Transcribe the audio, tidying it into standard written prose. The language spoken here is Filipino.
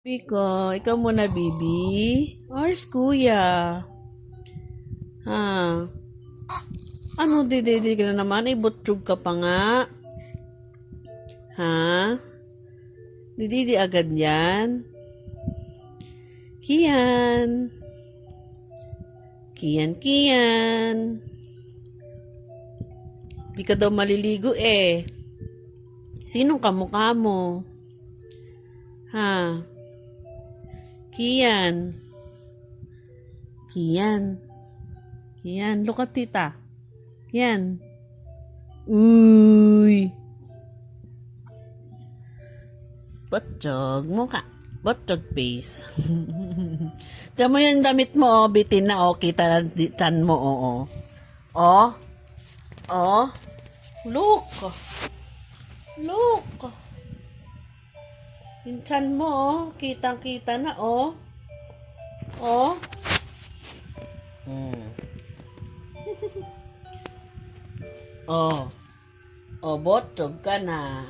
Biko, ikaw muna, baby. Ars, kuya. Ha? Ano, didi ka na naman? Ibutrog ka pa nga. Ha? Didi agad yan? Kian. Kian. Di ka daw maliligo eh. Sinong kamukha mo? Ha? Kian. Look at tita. Kian. Uy. Botchog mo ka. Botchog face. Tiyan mo yung damit mo, oh. Bitin na, oh. Kita tan mo, oh. Oh. Oh. Look. Yung tiyan mo, oh. Kitang-kita na, oh. Oh. Oh. Oh, botchog ka na.